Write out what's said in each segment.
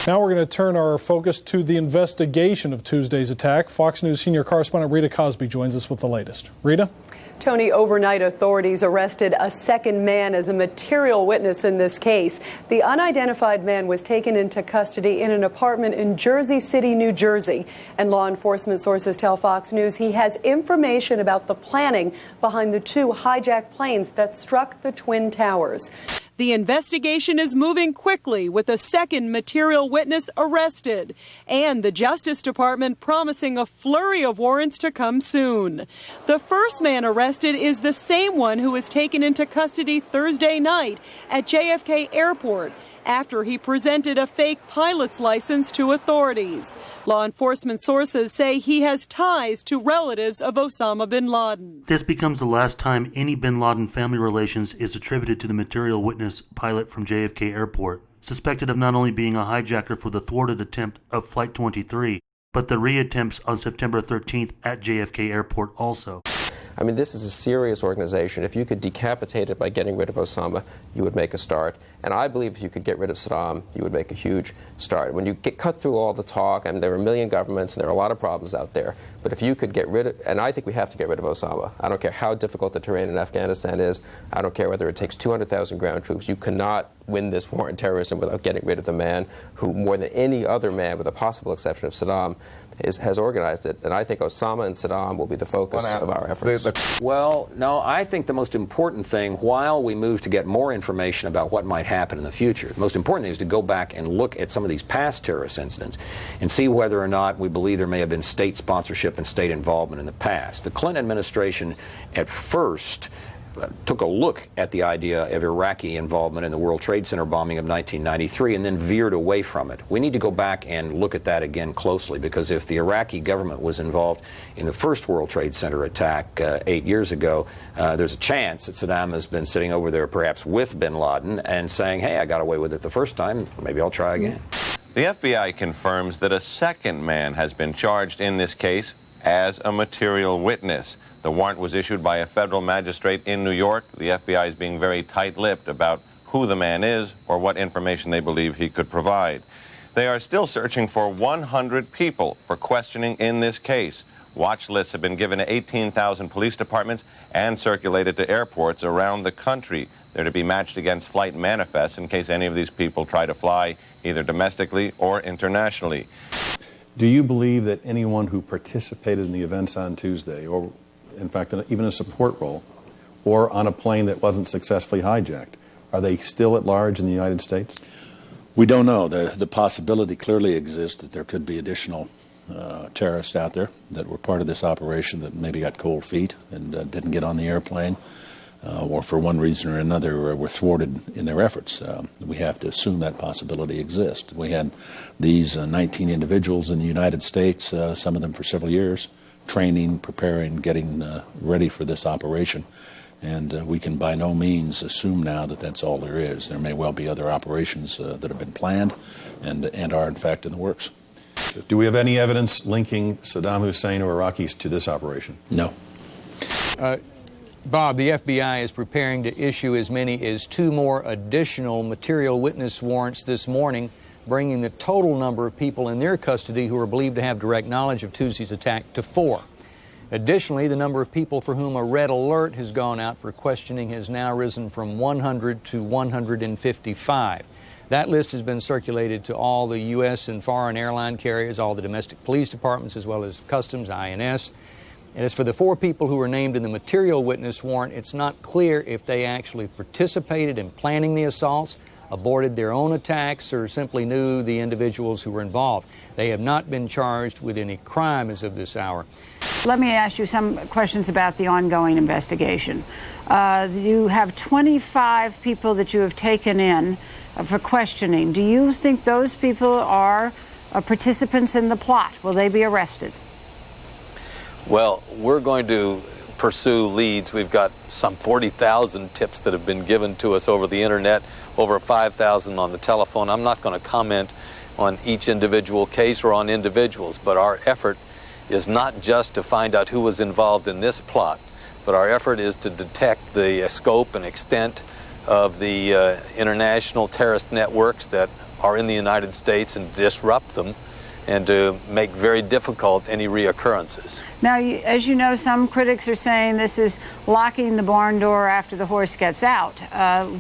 Now we're going to turn our focus to the investigation of Tuesday's attack. Fox News senior correspondent Rita Cosby joins us with the latest. Rita? Tony, overnight authorities arrested a second man as a material witness in this case. The unidentified man was taken into custody in an apartment in Jersey City, New Jersey. And law enforcement sources tell Fox News he has information about the planning behind the two hijacked planes that struck the Twin Towers. The investigation is moving quickly with a second material witness arrested and the Justice Department promising a flurry of warrants to come soon. The first man arrested is the same one who was taken into custody Thursday night at JFK Airport after he presented a fake pilot's license to authorities. Law enforcement sources say he has ties to relatives of Osama bin Laden. This becomes the last time any bin Laden family relations is attributed to the material witness pilot from JFK Airport, suspected of not only being a hijacker for the thwarted attempt of Flight 23, but the re-attempts on September 13th at JFK Airport also. I mean, this is a serious organization. If you could decapitate it by getting rid of Osama, you would make a start. And I believe if you could get rid of Saddam, you would make a huge start. When you cut through all the talk, I mean, there are a million governments and there are a lot of problems out there. But if you could get rid of, and I think we have to get rid of Osama. I don't care how difficult the terrain in Afghanistan is. I don't care whether it takes 200,000 ground troops. You cannot win this war on terrorism without getting rid of the man who, more than any other man, with a possible exception of Saddam, has organized it. And I think Osama and Saddam will be the focus of our efforts. Well, no, I think the most important thing, while we move to get more information about what might happen in the future, the most important thing is to go back and look at some of these past terrorist incidents and see whether or not we believe there may have been state sponsorship and state involvement in the past. The Clinton administration at first took a look at the idea of Iraqi involvement in the World Trade Center bombing of 1993 and then veered away from it. We need to go back and look at that again closely, because if the Iraqi government was involved in the first World Trade Center attack 8 years ago, there's a chance that Saddam has been sitting over there perhaps with bin Laden and saying, hey, I got away with it the first time, maybe I'll try again. The FBI confirms that a second man has been charged in this case as a material witness. The warrant was issued by a federal magistrate in New York. The FBI is being very tight-lipped about who the man is or what information they believe he could provide. They are still searching for 100 people for questioning in this case. Watch lists have been given to 18,000 police departments and circulated to airports around the country. They're to be matched against flight manifests in case any of these people try to fly either domestically or internationally. Do you believe that anyone who participated in the events on Tuesday, or in fact even a support role, or on a plane that wasn't successfully hijacked, are they still at large in the United States? We don't know. The possibility clearly exists that there could be additional terrorists out there that were part of this operation that maybe got cold feet and didn't get on the airplane, or for one reason or another were thwarted in their efforts. We have to assume that possibility exists. We had these 19 individuals in the United States, some of them for several years, training, preparing, getting ready for this operation. And we can by no means assume now that that's all there is. There may well be other operations that have been planned and are in fact in the works. Do we have any evidence linking Saddam Hussein or Iraqis to this operation? No. Bob, the FBI is preparing to issue as many as 2 more additional material witness warrants this morning, bringing the total number of people in their custody who are believed to have direct knowledge of Tuesday's attack to 4. Additionally, the number of people for whom a red alert has gone out for questioning has now risen from 100 to 155. That list has been circulated to all the U.S. and foreign airline carriers, all the domestic police departments, as well as Customs, INS. And as for the 4 people who were named in the material witness warrant, it's not clear if they actually participated in planning the assaults, aborted their own attacks, or simply knew the individuals who were involved. They have not been charged with any crime as of this hour. Let me ask you some questions about the ongoing investigation. You have 25 people that you have taken in for questioning. Do you think those people are participants in the plot? Will they be arrested? Well, we're going to pursue leads. We've got some 40,000 tips that have been given to us over the internet, over 5,000 on the telephone. I'm not going to comment on each individual case or on individuals, but our effort is not just to find out who was involved in this plot, but our effort is to detect the scope and extent of the international terrorist networks that are in the United States and disrupt them, and to make very difficult any reoccurrences. Now, as you know, some critics are saying this is locking the barn door after the horse gets out.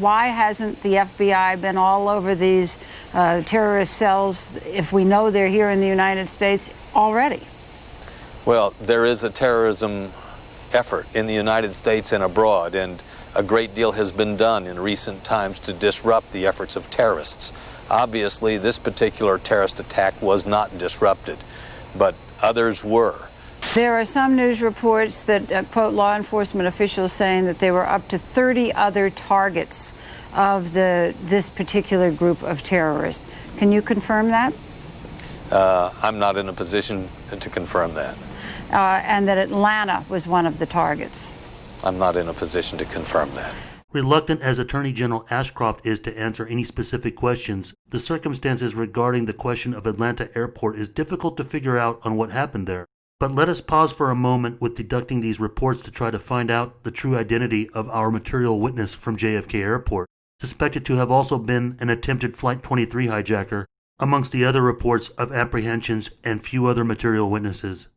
Why hasn't the FBI been all over these terrorist cells if we know they're here in the United States already? Well, there is a terrorism effort in the United States and abroad, and a great deal has been done in recent times to disrupt the efforts of terrorists. Obviously, this particular terrorist attack was not disrupted, but others were. There are some news reports that quote law enforcement officials saying that there were up to 30 other targets of this particular group of terrorists. Can you confirm that? I'm not in a position to confirm that. And that Atlanta was one of the targets. I'm not in a position to confirm that. Reluctant as Attorney General Ashcroft is to answer any specific questions, the circumstances regarding the question of Atlanta Airport is difficult to figure out on what happened there. But let us pause for a moment with deducting these reports to try to find out the true identity of our material witness from JFK Airport, suspected to have also been an attempted Flight 23 hijacker, amongst the other reports of apprehensions and few other material witnesses.